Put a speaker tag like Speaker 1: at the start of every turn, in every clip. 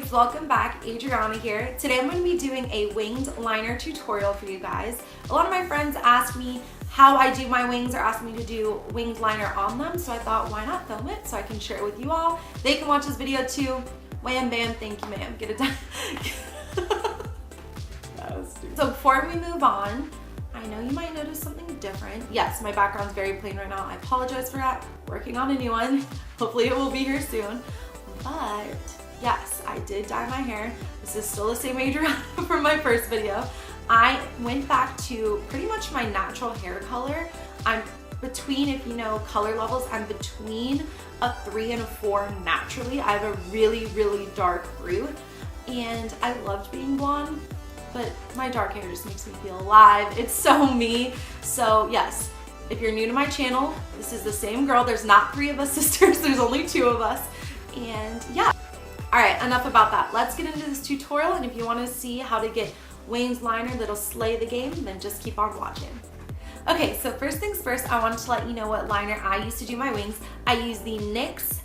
Speaker 1: babes, welcome back. Adriana here. Today I'm going to be doing a winged liner tutorial for you guys. A lot of my friends ask me how I do my wings or ask me to do winged liner on them, so I thought why not film it so I can share it with you all. They can watch this video too. Wham bam, thank you ma'am. Get it done. That was stupid. So before we move on, I know you might notice something different. Yes, my background's very plain right now. I apologize for that. Working on a new one. Hopefully it will be here soon. But yes, I did dye my hair. This is still the same Adriana from my first video. I went back to pretty much my natural hair color. I'm between, if you know color levels, I'm between a 3 and a 4 naturally. I have a really, really dark root and I loved being blonde, but my dark hair just makes me feel alive. It's so me. So yes, if you're new to my channel, this is the same girl. There's not 3 of us sisters, there's only 2 of us. And yeah. All right, enough about that. Let's get into this tutorial, and if you want to see how to get winged liner that'll slay the game, then just keep on watching. Okay, so first things first, I wanted to let you know what liner I use to do my wings. I use the NYX,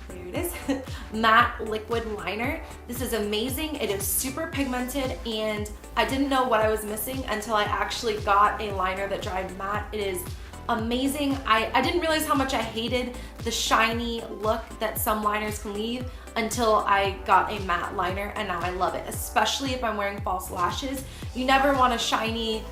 Speaker 1: there it is, matte liquid liner. This is amazing. It is super pigmented, and I didn't know what I was missing until I actually got a liner that dried matte. It is amazing. I didn't realize how much I hated the shiny look that some liners can leave until I got a matte liner, and now I love it, especially if I'm wearing false lashes. You never want a shiny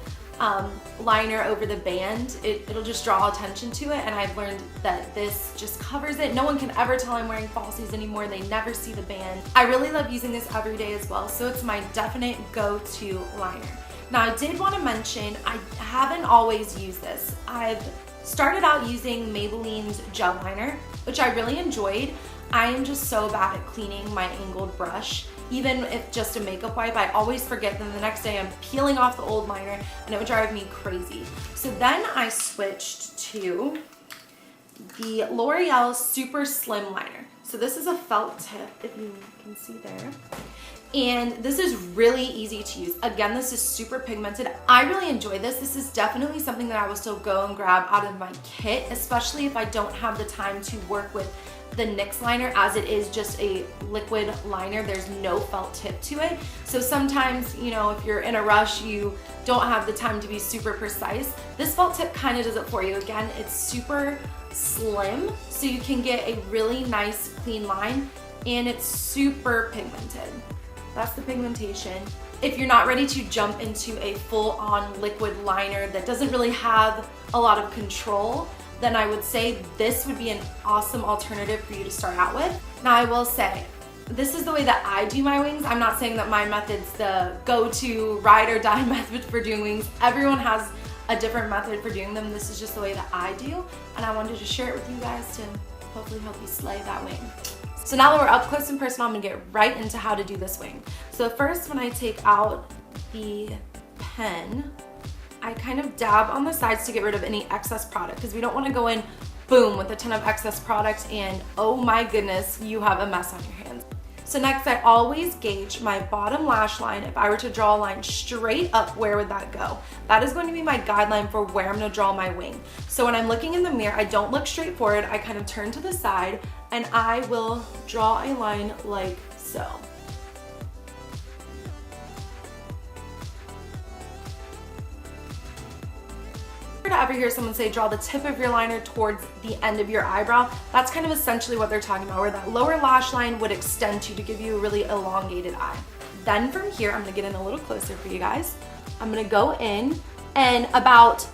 Speaker 1: liner over the band. It'll just draw attention to it, and I've learned that this just covers it. No one can ever tell I'm wearing falsies anymore. They never see the band. I really love using this every day as well, so it's my definite go-to liner. Now, I did want to mention, I haven't always used this. I've started out using Maybelline's gel liner, which I really enjoyed. I am just so bad at cleaning my angled brush. Even if just a makeup wipe, I always forget, then the next day I'm peeling off the old liner and it would drive me crazy. So then I switched to the L'Oreal Super Slim Liner. So this is a felt tip, if you can see there. And this is really easy to use. Again, this is super pigmented. I really enjoy this. This is definitely something that I will still go and grab out of my kit, especially if I don't have the time to work with the NYX liner, as it is just a liquid liner. There's no felt tip to it. So sometimes, you know, if you're in a rush, you don't have the time to be super precise. This felt tip kind of does it for you. Again, it's super slim, so you can get a really nice clean line, and it's super pigmented. That's the pigmentation. If you're not ready to jump into a full-on liquid liner that doesn't really have a lot of control, then I would say this would be an awesome alternative for you to start out with. Now, I will say, this is the way that I do my wings. I'm not saying that my method's the go-to ride or die method for doing wings. Everyone has a different method for doing them. This is just the way that I do, and I wanted to share it with you guys to hopefully help you slay that wing. So now that we're up close and personal, I'm gonna get right into how to do this wing. So first, when I take out the pen, I kind of dab on the sides to get rid of any excess product, because we don't want to go in boom with a ton of excess product and oh my goodness, you have a mess on your hands. So next, I always gauge my bottom lash line. If I were to draw a line straight up, where would that go? That is going to be my guideline for where I'm going to draw my wing. So when I'm looking in the mirror, I don't look straight forward. I kind of turn to the side and I will draw a line like so. To ever hear someone say draw the tip of your liner towards the end of your eyebrow, that's kind of essentially what they're talking about, where that lower lash line would extend to give you a really elongated eye. Then from here, I'm gonna get in a little closer for you guys. I'm gonna go in, and about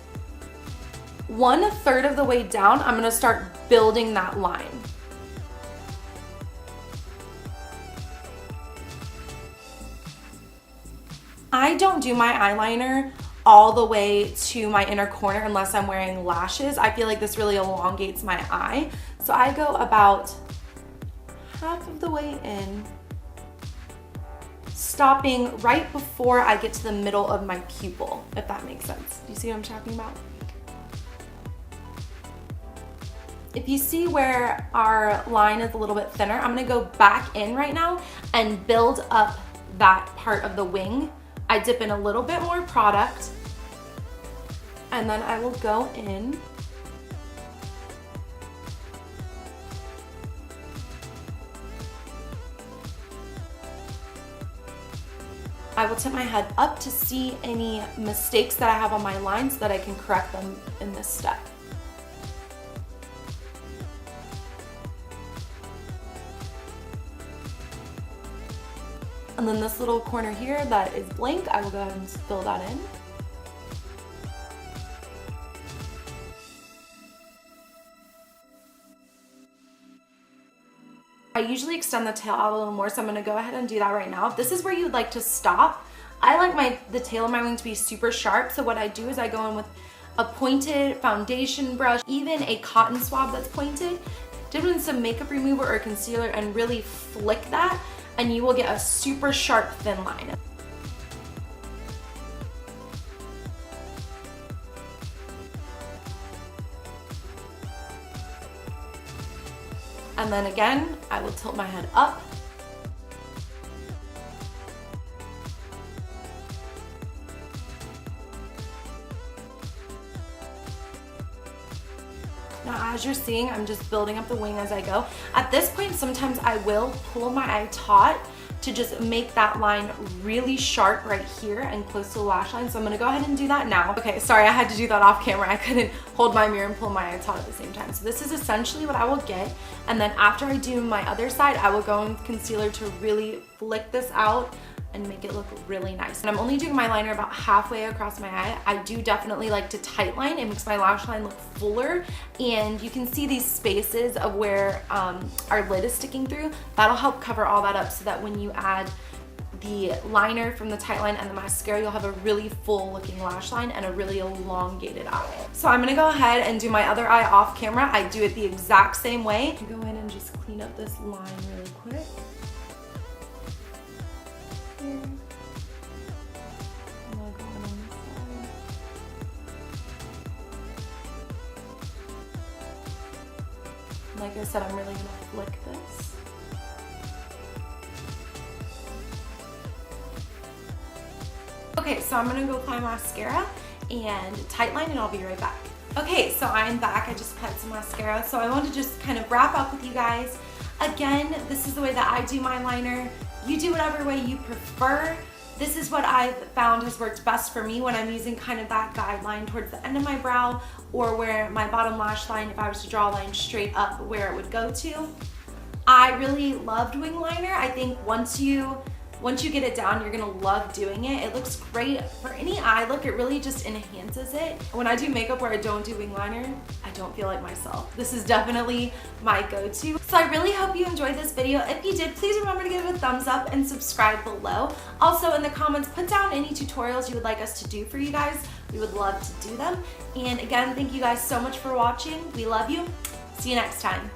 Speaker 1: 1/3 of the way down, I'm gonna start building that line. I don't do my eyeliner all the way to my inner corner unless I'm wearing lashes. I feel like this really elongates my eye. So I go about half of the way in, stopping right before I get to the middle of my pupil, if that makes sense. Do you see what I'm talking about? If you see where our line is a little bit thinner, I'm gonna go back in right now and build up that part of the wing. I dip in a little bit more product, and then I will go in I will tip my head up to see any mistakes that I have on my line so that I can correct them in this step. And then this little corner here that is blank, I will go ahead and fill that in. I usually extend the tail out a little more, so I'm gonna go ahead and do that right now. If this is where you'd like to stop, I like the tail of my wing to be super sharp, so what I do is I go in with a pointed foundation brush, even a cotton swab that's pointed, dip in some makeup remover or concealer and really flick that, and you will get a super sharp thin line. And then again, I will tilt my head up. Now, as you're seeing, I'm just building up the wing as I go. At this point, sometimes I will pull my eye taut to just make that line really sharp right here and close to the lash line. So I'm gonna go ahead and do that now. Okay, sorry, I had to do that off camera. I couldn't hold my mirror and pull my eye taut at the same time. So this is essentially what I will get. And then after I do my other side, I will go in with concealer to really flick this out and make it look really nice. And I'm only doing my liner about halfway across my eye. I do definitely like to tight line. It makes my lash line look fuller, and you can see these spaces of where our lid is sticking through. That'll help cover all that up so that when you add the liner from the tight line and the mascara, you'll have a really full looking lash line and a really elongated eye. So I'm gonna go ahead and do my other eye off camera. I do it the exact same way. Go in and just clean up this line really quick. Like I said, I'm really gonna flick this. Okay, so I'm gonna go apply mascara and tightline, and I'll be right back. Okay, so I'm back. I just applied some mascara. So I want to just kind of wrap up with you guys. Again, this is the way that I do my liner. You do whatever way you prefer. This is what I've found has worked best for me when I'm using kind of that guideline towards the end of my brow, or where my bottom lash line, if I was to draw a line straight up, where it would go to. I really loved wing liner. I think once you get it down, you're gonna love doing it. It looks great for any eye look. It really just enhances it. When I do makeup where I don't do wing liner, I don't feel like myself. This is definitely my go-to. So I really hope you enjoyed this video. If you did, please remember to give it a thumbs up and subscribe below. Also in the comments, put down any tutorials you would like us to do for you guys. We would love to do them. And again, thank you guys so much for watching. We love you. See you next time.